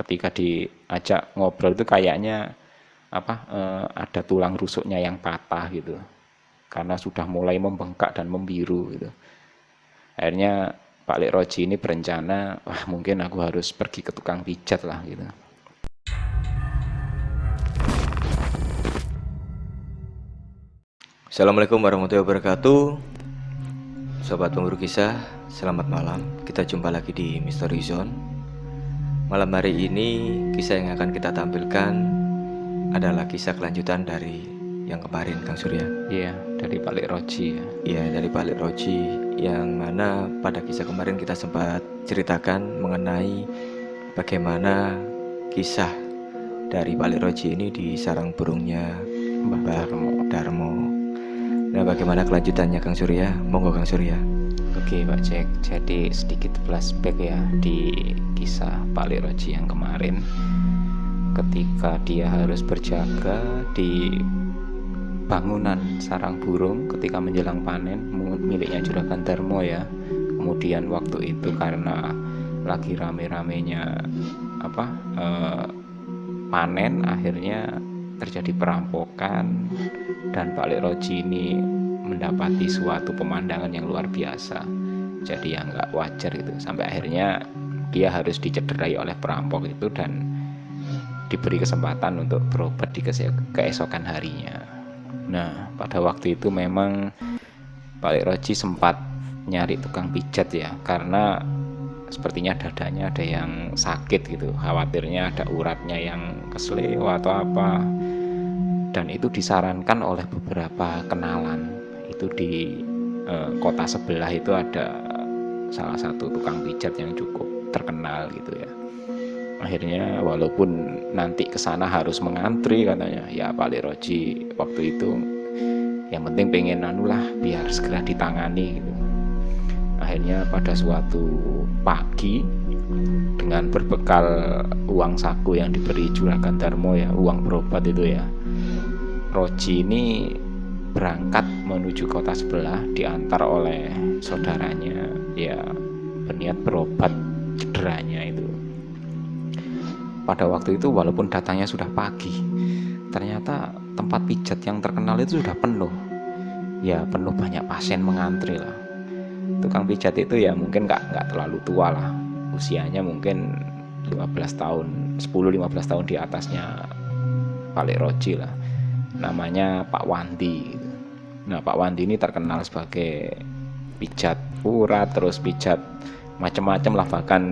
ketika diajak ngobrol itu kayaknya ada tulang rusuknya yang patah gitu, karena sudah mulai membengkak dan membiru gitu. Akhirnya Pak Lek Roji ini berencana, wah mungkin aku harus pergi ke tukang pijat lah gitu. Assalamualaikum warahmatullahi wabarakatuh. Sobat pemburu kisah, selamat malam. Kita jumpa lagi di Misteri Zone. Malam hari ini kisah yang akan kita tampilkan adalah kisah kelanjutan dari yang kemarin, Kang Surya. Iya, dari Pak Lek Roji ya. Iya, dari Pak Lek Roji, yang mana pada kisah kemarin kita sempat ceritakan mengenai bagaimana kisah dari Pak Lek Roji ini di sarang burungnya Mbah Darmo. Nah, bagaimana kelanjutannya, Kang Surya? Monggo, Kang Surya. Oke Pak Jack, jadi sedikit flashback ya di kisah Pak Lek Roji yang kemarin, ketika dia harus berjaga di bangunan sarang burung ketika menjelang panen miliknya Juragan Darmo ya. Kemudian waktu itu karena lagi rame-ramenya panen, akhirnya terjadi perampokan dan Pak Lek Roji ini mendapati suatu pemandangan yang luar biasa. Jadi yang nggak wajar itu, sampai akhirnya dia harus dicederai oleh perampok itu dan diberi kesempatan untuk berobat di keesokan harinya. Nah, pada waktu itu memang Pak Lek Roji sempat nyari tukang pijat ya, karena sepertinya dadanya ada yang sakit gitu, khawatirnya ada uratnya yang kesleo atau apa. Dan itu disarankan oleh beberapa kenalan. Itu di kota sebelah itu ada salah satu tukang pijat yang cukup terkenal gitu ya. Akhirnya walaupun nanti kesana harus mengantri katanya, ya Pak Lek Roji waktu itu yang penting pengen biar segera ditangani gitu. Akhirnya pada suatu pagi dengan berbekal uang saku yang diberi Juragan Darmo ya, uang berobat itu ya, Roji ini berangkat menuju kota sebelah diantar oleh saudaranya ya, berniat berobat cederanya itu. Pada waktu itu walaupun datangnya sudah pagi, ternyata tempat pijat yang terkenal itu sudah penuh. Ya penuh, banyak pasien mengantri lah. Tukang pijat itu ya mungkin nggak terlalu tua lah, usianya mungkin 15 tahun, 10-15 tahun di atasnya Pak Lek Roji lah. Namanya Pak Wandi. Nah, Pak Wandi ini terkenal sebagai pijat urat, terus pijat macam-macam lah, bahkan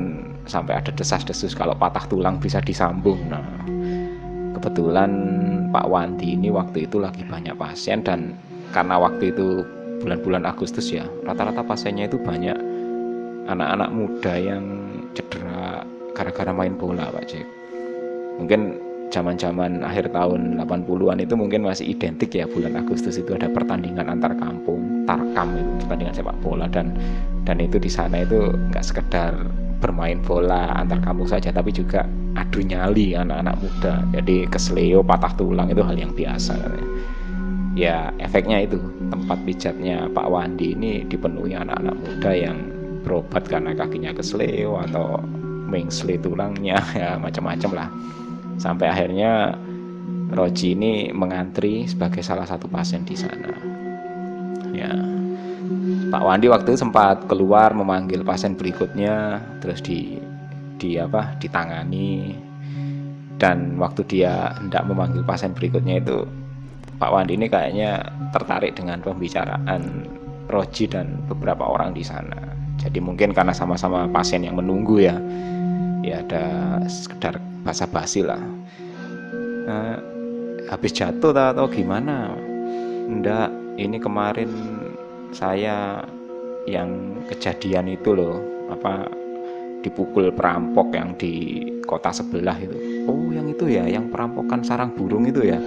sampai ada desas-desus kalau patah tulang bisa disambung. Nah, kebetulan Pak Wandi ini waktu itu lagi banyak pasien, dan karena waktu itu bulan-bulan Agustus ya, rata-rata pasiennya itu banyak anak-anak muda yang cedera gara-gara main bola Pak Jack. Mungkin zaman-zaman akhir tahun 80-an itu mungkin masih identik ya, bulan Agustus itu ada pertandingan antar kampung, tarkam itu, pertandingan sepak bola, dan itu di sana itu nggak sekedar bermain bola antar kampung saja, tapi juga adu nyali anak-anak muda. Jadi kesleo, patah tulang itu hal yang biasa katanya. Ya efeknya itu tempat pijatnya Pak Wandi ini dipenuhi anak-anak muda yang berobat karena kakinya kesleo atau mengsle tulangnya ya, macam-macam lah. Sampai akhirnya Roji ini mengantri sebagai salah satu pasien di sana. Ya, Pak Wandi waktu itu sempat keluar memanggil pasien berikutnya, terus ditangani. Dan waktu dia hendak memanggil pasien berikutnya itu, Pak Wandi ini kayaknya tertarik dengan pembicaraan Roji dan beberapa orang di sana. Jadi mungkin karena sama-sama pasien yang menunggu ya ada sekedar basa-basi lah. Habis jatuh atau gimana? Enggak, ini kemarin saya yang kejadian itu loh, dipukul perampok yang di kota sebelah itu. Oh yang itu ya, yang perampokan sarang burung itu ya.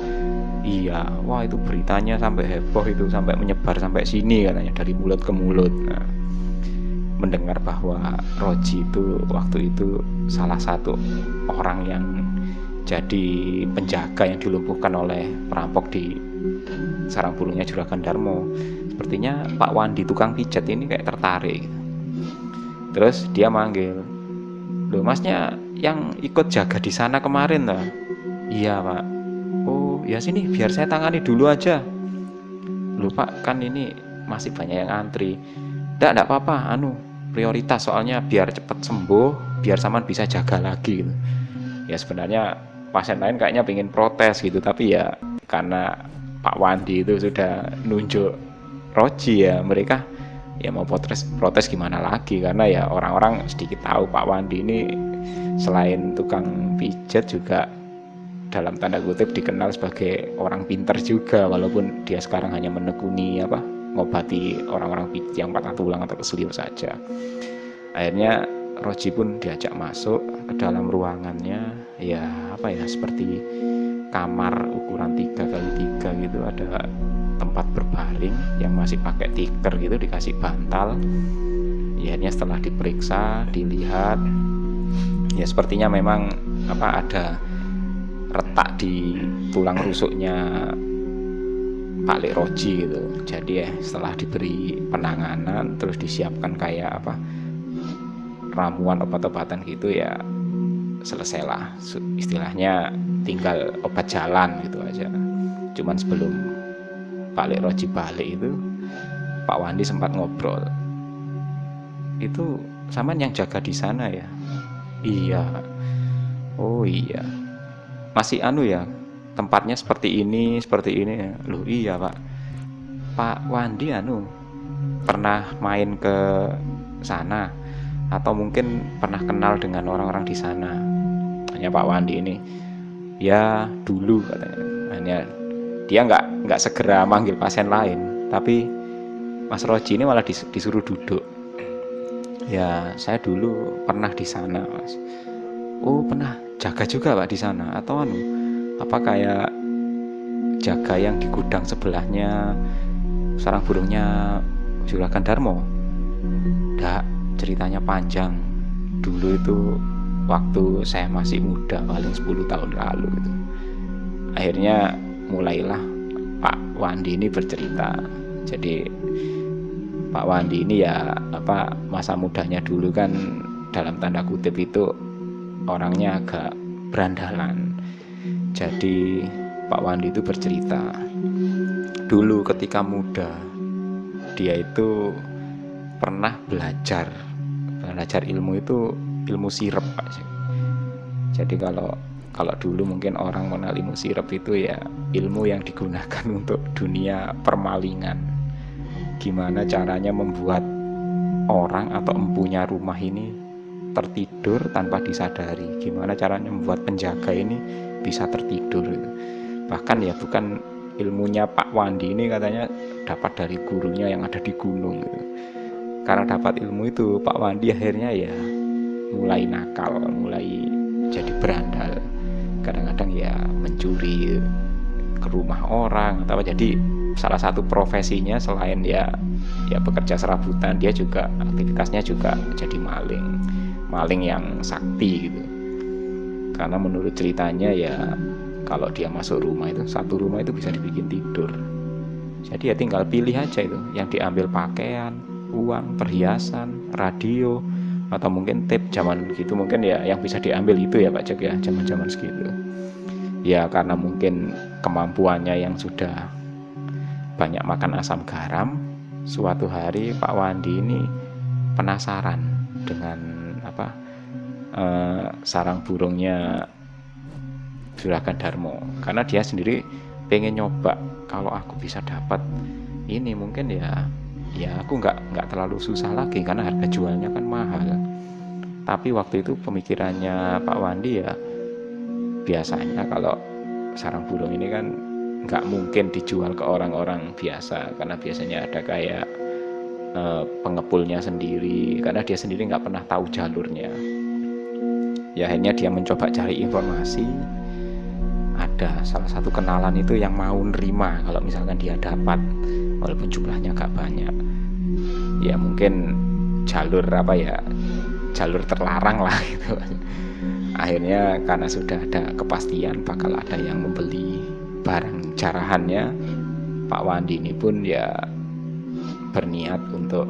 Iya, wah itu beritanya sampai heboh itu, sampai menyebar sampai sini katanya, dari mulut ke mulut. Nah, mendengar bahwa Roji itu waktu itu salah satu orang yang jadi penjaga yang dilumpuhkan oleh perampok di sarang burungnya Juragan Darmo. Sepertinya Pak Wandi tukang pijat ini kayak tertarik. Terus dia manggil, Loh masnya yang ikut jaga di sana kemarin toh? Iya pak. Oh ya sini biar saya tangani dulu aja. Loh pak kan ini masih banyak yang antri. Nggak apa-apa, prioritas soalnya biar cepat sembuh, biar Saman bisa jaga lagi gitu. Ya sebenarnya pasien lain kayaknya pengen protes gitu, tapi ya karena Pak Wandi itu sudah nunjuk Roji ya, mereka ya mau protes gimana lagi, karena ya orang-orang sedikit tahu Pak Wandi ini selain tukang pijat juga dalam tanda kutip dikenal sebagai orang pintar juga, walaupun dia sekarang hanya menekuni ngobati orang-orang yang patah tulang atau keselio saja. Akhirnya Roji pun diajak masuk ke dalam ruangannya, ya seperti kamar ukuran 3x3 gitu, ada tempat berbaring yang masih pakai tikar gitu, dikasih bantal. Ya, akhirnya setelah diperiksa, dilihat, ya sepertinya memang ada retak di tulang rusuknya Pak Lek Roji gitu. Jadi setelah diberi penanganan terus disiapkan kayak ramuan obat-obatan gitu, ya selesailah, istilahnya tinggal obat jalan gitu aja. Cuman sebelum Pak Lek Roji balik itu Pak Wandi sempat ngobrol, itu Saman yang jaga di sana ya? Iya. Oh iya, masih ya tempatnya seperti ini ya. Loh iya pak, Pak Wandi pernah main ke sana atau mungkin pernah kenal dengan orang-orang di sana? Tanya Pak Wandi ini. Ya dulu katanya. Hanya dia nggak segera manggil pasien lain, tapi Mas Roji ini malah disuruh duduk. Ya saya dulu pernah di sana mas. Oh pernah jaga juga pak di sana, atau apa kayak jaga yang di gudang sebelahnya sarang burungnya Juragan Darmo? Nggak, ceritanya panjang. Dulu itu waktu saya masih muda, paling 10 tahun lalu gitu. Akhirnya mulailah Pak Wandi ini bercerita. Jadi Pak Wandi ini ya masa mudanya dulu kan dalam tanda kutip itu orangnya agak berandalan. Jadi Pak Wandi itu bercerita dulu ketika muda dia itu pernah belajar ilmu itu, ilmu sirep Pak. Jadi kalau dulu mungkin orang mengenal ilmu sirep itu ya ilmu yang digunakan untuk dunia permalingan. Gimana caranya membuat orang atau empunya rumah ini tertidur tanpa disadari, gimana caranya membuat penjaga ini bisa tertidur gitu. Bahkan ya bukan ilmunya Pak Wandi ini katanya dapat dari gurunya yang ada di gunung gitu. Karena dapat ilmu itu Pak Wandi akhirnya ya mulai nakal, mulai jadi berandal. Kadang-kadang ya mencuri ke rumah orang atau jadi salah satu profesinya selain ya bekerja serabutan, dia juga aktivitasnya juga jadi maling yang sakti gitu. Karena menurut ceritanya ya kalau dia masuk rumah itu, satu rumah itu bisa dibikin tidur. Jadi ya tinggal pilih aja itu, yang diambil pakaian, uang, perhiasan, radio, atau mungkin tip zaman gitu mungkin ya yang bisa diambil itu ya Pak Cek ya, zaman-zaman segitu. Ya karena mungkin kemampuannya yang sudah banyak makan asam garam, suatu hari Pak Wandi ini penasaran dengan sarang burungnya Juragan Darmo, karena dia sendiri pengen nyoba, kalau aku bisa dapat ini mungkin ya aku nggak terlalu susah lagi karena harga jualnya kan mahal. Tapi waktu itu pemikirannya Pak Wandi ya biasanya kalau sarang burung ini kan nggak mungkin dijual ke orang-orang biasa, karena biasanya ada kayak pengepulnya sendiri, karena dia sendiri nggak pernah tahu jalurnya. Ya akhirnya dia mencoba cari informasi, ada salah satu kenalan itu yang mau nerima kalau misalkan dia dapat, walaupun jumlahnya gak banyak. Ya mungkin jalur jalur terlarang lah gitu. Akhirnya karena sudah ada kepastian bakal ada yang membeli barang jarahannya, Pak Wandi ini pun ya berniat untuk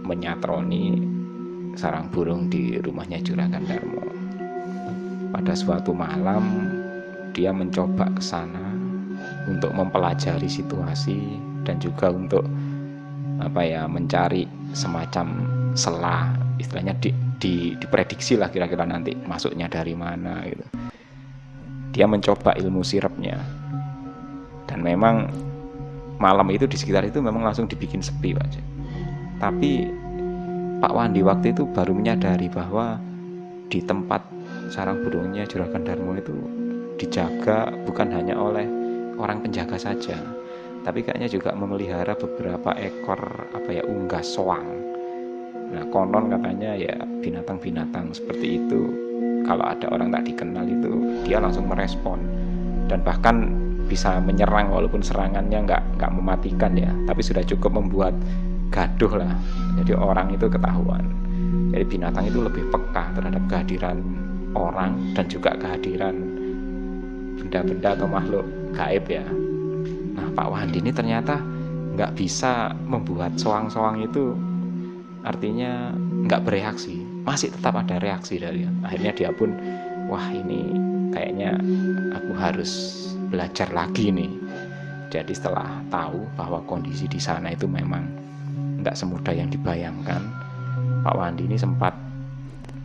menyatroni sarang burung di rumahnya Juragan Darmo. Pada suatu malam dia mencoba ke sana untuk mempelajari situasi dan juga untuk mencari semacam celah, istilahnya diprediksi lah kira-kira nanti masuknya dari mana gitu. Dia mencoba ilmu sirapnya, dan memang malam itu di sekitar itu memang langsung dibikin sepi, Pak Jack. Tapi Pak Wandi waktu itu baru menyadari bahwa di tempat sarang burungnya Juragan Darmo itu dijaga bukan hanya oleh orang penjaga saja, tapi kayaknya juga memelihara beberapa ekor unggas soang. Nah, konon katanya ya binatang-binatang seperti itu kalau ada orang tak dikenal itu dia langsung merespon dan bahkan bisa menyerang, walaupun serangannya nggak mematikan ya, tapi sudah cukup membuat gaduh lah. Jadi orang itu ketahuan. Jadi binatang itu lebih peka terhadap kehadiran orang dan juga kehadiran benda-benda atau makhluk gaib ya. Nah, Pak Wandi ini ternyata nggak bisa membuat soang-soang itu artinya nggak bereaksi, masih tetap ada reaksi dari dia. Akhirnya dia pun, wah ini kayaknya aku harus belajar lagi nih. Jadi setelah tahu bahwa kondisi di sana itu memang nggak semudah yang dibayangkan, Pak Wandi ini sempat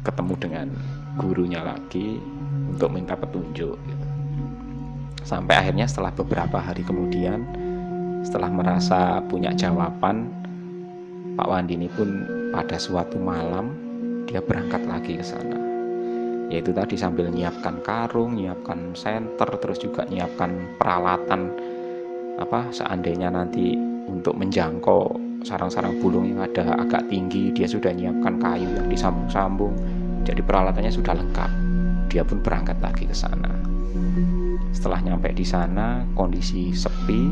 ketemu dengan gurunya lagi untuk minta petunjuk gitu. Sampai akhirnya setelah beberapa hari kemudian, setelah merasa punya jawaban, Pak Wandi ini pun pada suatu malam dia berangkat lagi ke sana. Yaitu tadi sambil nyiapkan karung, nyiapkan senter, terus juga nyiapkan peralatan seandainya nanti untuk menjangkau sarang-sarang burung yang ada agak tinggi, dia sudah nyiapkan kayu yang disambung-sambung. Jadi peralatannya sudah lengkap. Dia pun berangkat lagi ke sana. Setelah nyampe di sana, kondisi sepi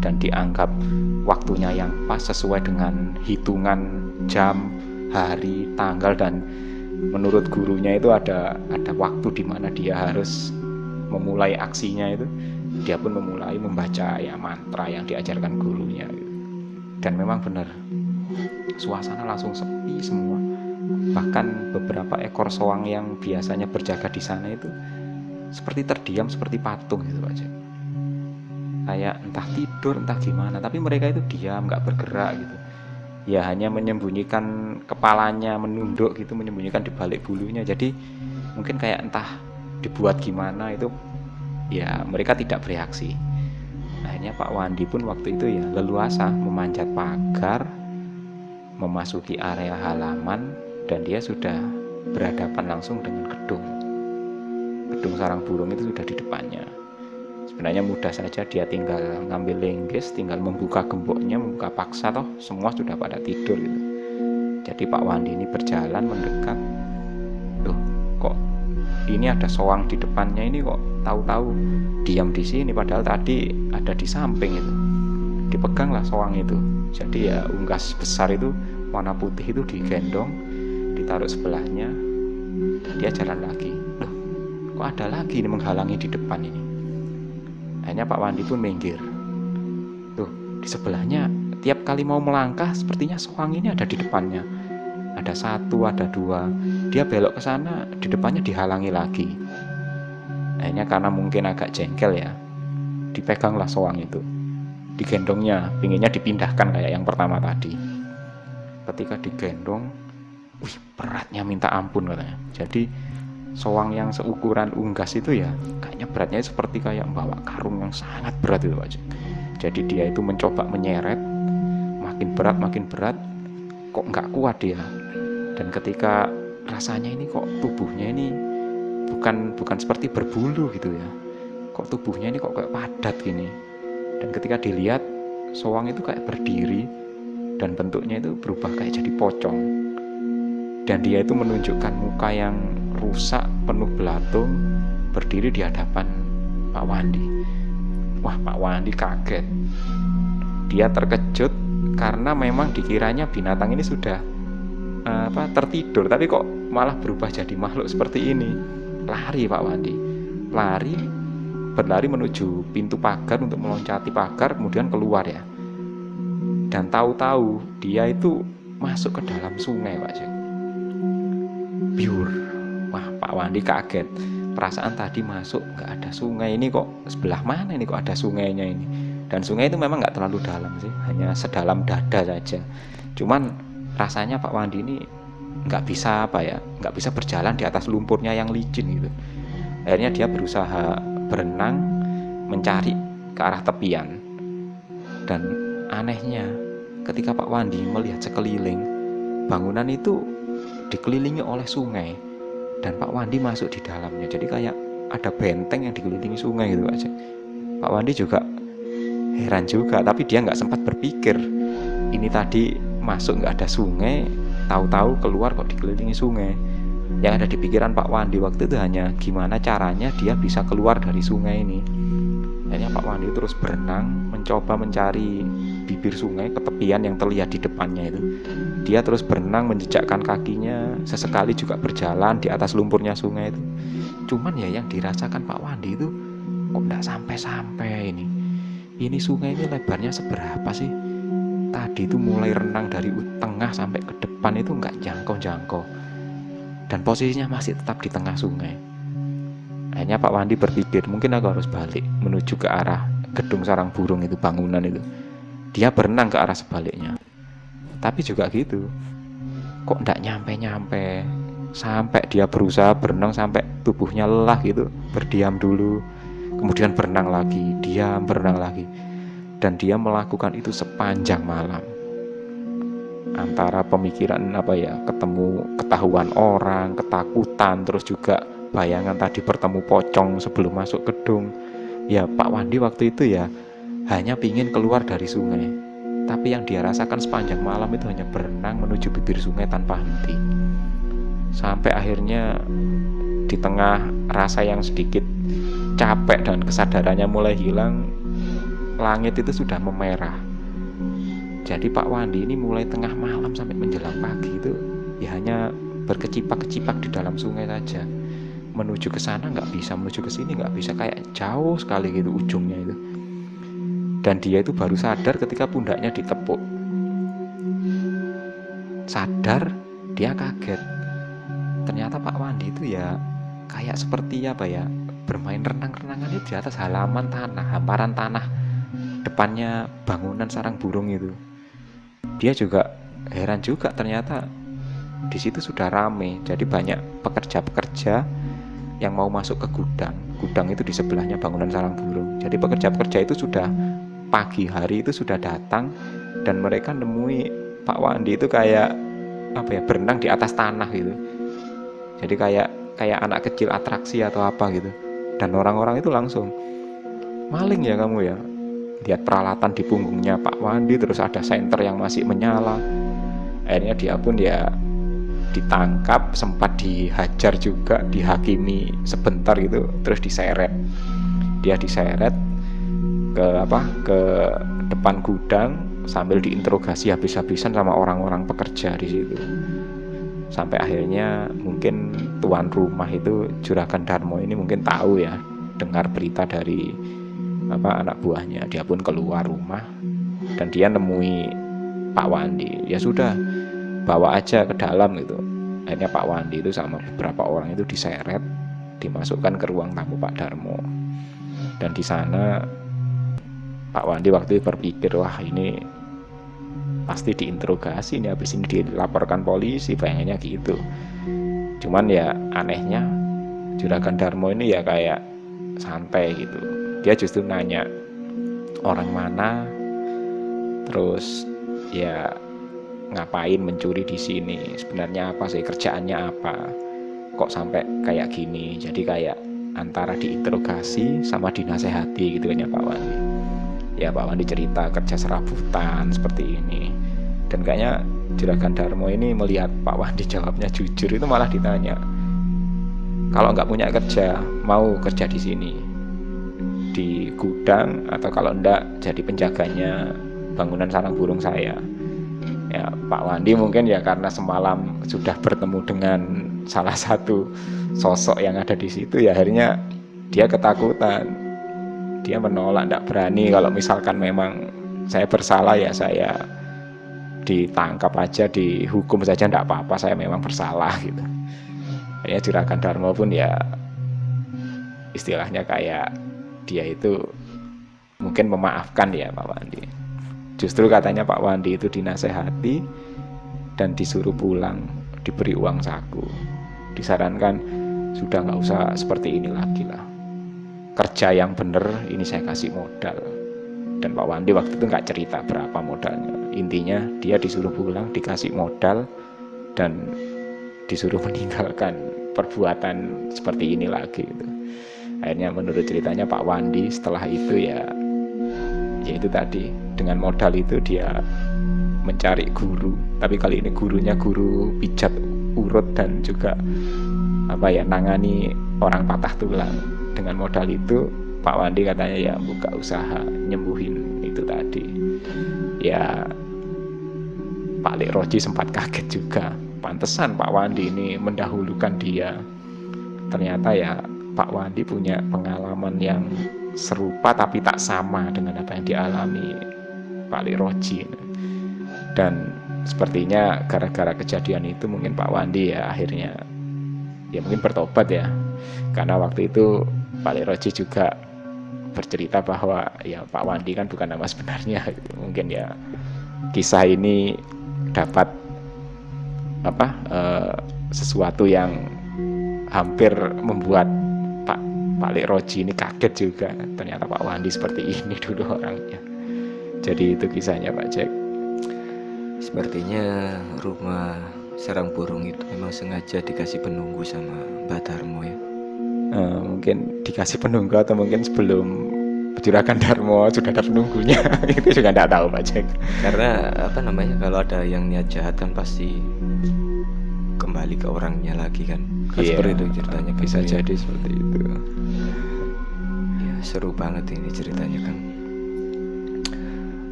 dan dianggap waktunya yang pas sesuai dengan hitungan jam, hari, tanggal, dan menurut gurunya itu ada waktu di mana dia harus memulai aksinya itu. Dia pun memulai membaca mantra yang diajarkan gurunya gitu. Dan memang benar, suasana langsung sepi semua. Bahkan beberapa ekor soang yang biasanya berjaga di sana itu seperti terdiam, seperti patung gitu aja. Kayak entah tidur, entah gimana, tapi mereka itu diam, nggak bergerak gitu. Ya hanya menyembunyikan kepalanya, menunduk gitu, menyembunyikan di balik bulunya. Jadi mungkin kayak entah dibuat gimana itu, ya mereka tidak bereaksi. Akhirnya Pak Wandi pun waktu itu ya leluasa memanjat pagar, memasuki area halaman, dan dia sudah berhadapan langsung dengan gedung sarang burung itu sudah di depannya. Sebenarnya mudah saja, dia tinggal ngambil linggis, tinggal membuka gemboknya, membuka paksa, toh semua sudah pada tidur gitu. Jadi Pak Wandi ini berjalan mendekat. Loh, kok ini ada soang di depannya, ini kok tahu-tahu diam di sini padahal tadi ada di samping itu. Dipeganglah soang itu. Jadi ya unggas besar itu warna putih itu digendong, ditaruh sebelahnya, dan dia jalan lagi. Loh, kok ada lagi ini menghalangi di depan ini. Akhirnya Pak Wandi pun minggir. Tuh, di sebelahnya tiap kali mau melangkah sepertinya soang ini ada di depannya. Ada satu, ada dua. Dia belok ke sana, di depannya dihalangi lagi. Akhirnya karena mungkin agak jengkel ya, dipeganglah soang itu. Digendongnya, pinginnya dipindahkan kayak yang pertama tadi. Ketika digendong, wih, beratnya minta ampun katanya. Jadi soang yang seukuran unggas itu ya kayaknya beratnya seperti kayak membawa karung yang sangat berat itu aja. Jadi dia itu mencoba menyeret, makin berat, kok nggak kuat dia. Dan ketika rasanya ini kok tubuhnya ini bukan seperti berbulu gitu ya, kok tubuhnya ini kok kayak padat gini. Dan ketika dilihat, soang itu kayak berdiri dan bentuknya itu berubah kayak jadi pocong. Dan dia itu menunjukkan muka yang rusak, penuh belatung, berdiri di hadapan Pak Wandi. Wah, Pak Wandi kaget. Dia terkejut karena memang dikiranya binatang ini sudah tertidur, tapi kok malah berubah jadi makhluk seperti ini. Lari Pak Wandi, berlari menuju pintu pagar untuk meloncati pagar, kemudian keluar ya. Dan tahu-tahu dia itu masuk ke dalam sungai, Pak Jack. pure. Wah, Pak Wandi kaget. Perasaan tadi masuk nggak ada sungai, ini kok sebelah mana ini kok ada sungainya ini. Dan sungai itu memang nggak terlalu dalam sih, hanya sedalam dada saja. Cuman rasanya Pak Wandi ini nggak bisa nggak bisa berjalan di atas lumpurnya yang licin gitu. Akhirnya dia berusaha berenang mencari ke arah tepian. Dan anehnya, ketika Pak Wandi melihat sekeliling, bangunan itu dikelilingi oleh sungai dan Pak Wandi masuk di dalamnya. Jadi kayak ada benteng yang dikelilingi sungai gitu aja. Pak Wandi juga heran juga, tapi dia nggak sempat berpikir ini tadi masuk nggak ada sungai, tahu-tahu keluar kok dikelilingi sungai. Yang ada di pikiran Pak Wandi waktu itu hanya gimana caranya dia bisa keluar dari sungai ini. Akhirnya Pak Wandi terus berenang mencoba mencari bibir sungai ke tepian yang terlihat di depannya itu. Dia terus berenang menjejakkan kakinya, sesekali juga berjalan di atas lumpurnya sungai itu. Cuman ya yang dirasakan Pak Wandi itu kok nggak sampai-sampai ini. Ini sungai ini lebarnya seberapa sih? Tadi itu mulai renang dari tengah sampai ke depan itu nggak jangkau-jangkau. Dan posisinya masih tetap di tengah sungai. Akhirnya Pak Wandi berpikir, mungkin aku harus balik menuju ke arah gedung sarang burung itu, bangunan itu. Dia berenang ke arah sebaliknya. Tapi juga gitu, kok nggak nyampe-nyampe. Sampai dia berusaha berenang sampai tubuhnya lelah gitu, berdiam dulu. Kemudian berenang lagi, diam, berenang lagi. Dan dia melakukan itu sepanjang malam. Antara pemikiran ketemu ketahuan orang, ketakutan, terus juga bayangan tadi bertemu pocong sebelum masuk gedung. Ya Pak Wandi waktu itu ya hanya pingin keluar dari sungai. Tapi yang dia rasakan sepanjang malam itu hanya berenang menuju bibir sungai tanpa henti. Sampai akhirnya di tengah rasa yang sedikit capek dan kesadarannya mulai hilang, langit itu sudah memerah. Jadi Pak Wandi ini mulai tengah malam sampai menjelang pagi itu ya hanya berkecipak-kecipak di dalam sungai saja. Menuju ke sana nggak bisa, menuju ke sini nggak bisa, kayak jauh sekali gitu ujungnya itu. Dan dia itu baru sadar ketika pundaknya ditepuk. Sadar, dia kaget. Ternyata Pak Wandi itu ya kayak seperti bermain renang-renangan di atas halaman tanah, hamparan tanah depannya bangunan sarang burung itu. Dia juga heran juga, ternyata di situ sudah rame. Jadi banyak pekerja-pekerja yang mau masuk ke gudang. Gudang itu di sebelahnya bangunan sarang burung. Jadi pekerja-pekerja itu sudah pagi hari itu sudah datang dan mereka nemui Pak Wandi itu kayak berenang di atas tanah gitu. Jadi kayak anak kecil atraksi atau apa gitu. Dan orang-orang itu langsung, maling ya kamu ya? Lihat peralatan di punggungnya Pak Wandi, terus ada senter yang masih menyala. Akhirnya dia pun ya ditangkap, sempat dihajar juga, dihakimi sebentar gitu, terus diseret. Dia diseret ke depan gudang sambil diinterogasi habis-habisan sama orang-orang pekerja di situ. Sampai akhirnya mungkin tuan rumah itu Juragan Darmo ini mungkin tahu ya, dengar berita dari anak buahnya. Dia pun keluar rumah dan dia nemui Pak Wandi. Ya sudah, bawa aja ke dalam gitu. Akhirnya Pak Wandi itu sama beberapa orang itu diseret, dimasukkan ke ruang tamu Pak Darmo. Dan di sana Pak Wandi waktu itu berpikir, wah ini pasti diinterogasi nih, habis ini dilaporkan polisi, pengennya gitu. Cuman ya anehnya Juragan Darmo ini ya kayak santai gitu. Dia justru nanya orang mana, terus ya ngapain mencuri di sini, sebenarnya apa sih kerjaannya apa, kok sampai kayak gini. Jadi kayak antara diinterogasi sama dinasehati gitu kan ya Pak Wandi. Ya Pak Wandi cerita kerja serabutan seperti ini. Dan kayaknya Juragan Darmo ini melihat Pak Wandi jawabnya jujur, itu malah ditanya, kalau nggak punya kerja, mau kerja di sini di gudang, atau kalau enggak jadi penjaganya bangunan sarang burung saya. Ya Pak Wandi mungkin ya karena semalam sudah bertemu dengan salah satu sosok yang ada di situ, ya akhirnya dia ketakutan. Dia menolak, tidak berani. Kalau misalkan memang saya bersalah ya saya ditangkap aja, dihukum saja, tidak apa-apa, saya memang bersalah gitu. Akhirnya Juragan Darmo pun ya istilahnya kayak dia itu mungkin memaafkan ya Pak Wandi. Justru katanya Pak Wandi itu dinasehati dan disuruh pulang, diberi uang saku, disarankan sudah nggak usah seperti ini lagi lah, kerja yang bener, ini saya kasih modal. Dan Pak Wandi waktu itu nggak cerita berapa modalnya, intinya dia disuruh pulang, dikasih modal, dan disuruh meninggalkan perbuatan seperti ini lagi gitu. Akhirnya menurut ceritanya Pak Wandi setelah itu ya itu tadi, dengan modal itu dia mencari guru, tapi kali ini gurunya guru pijat urut dan juga nangani orang patah tulang. Dengan modal itu Pak Wandi katanya ya buka usaha nyembuhin itu tadi. Ya Pak Lek Roji sempat kaget juga, pantesan Pak Wandi ini mendahulukan dia. Ternyata ya Pak Wandi punya pengalaman yang serupa tapi tak sama dengan apa yang dialami Pak Lek Roji. Dan sepertinya gara-gara kejadian itu mungkin Pak Wandi ya akhirnya ya mungkin bertobat ya, karena waktu itu Pak Lek Roji juga bercerita bahwa ya Pak Wandi kan bukan nama sebenarnya. Mungkin ya kisah ini dapat sesuatu yang hampir membuat Pak Lek Roji ini kaget juga, ternyata Pak Wandi seperti ini dulu orangnya. Jadi itu kisahnya Pak Jack. Sepertinya rumah sarang burung itu memang sengaja dikasih penunggu sama Mbak Darmo ya. Mungkin dikasih penunggu atau mungkin sebelum Juragan Darmo sudah ada penunggunya. Itu juga tidak tahu Pak Jack. Karena kalau ada yang niat jahat kan pasti kembali ke orangnya lagi kan. Seperti itu ceritanya. Bisa jadi seperti itu. Ya, seru banget ini ceritanya kan.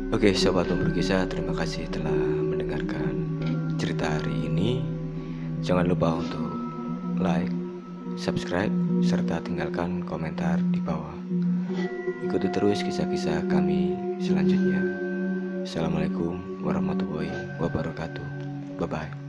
Oke, Sobat Pemburu Kisah, terima kasih telah mendengarkan cerita hari ini. Jangan lupa untuk like, subscribe, serta tinggalkan komentar di bawah. Ikuti terus kisah-kisah kami selanjutnya. Assalamualaikum warahmatullahi wabarakatuh. Bye-bye.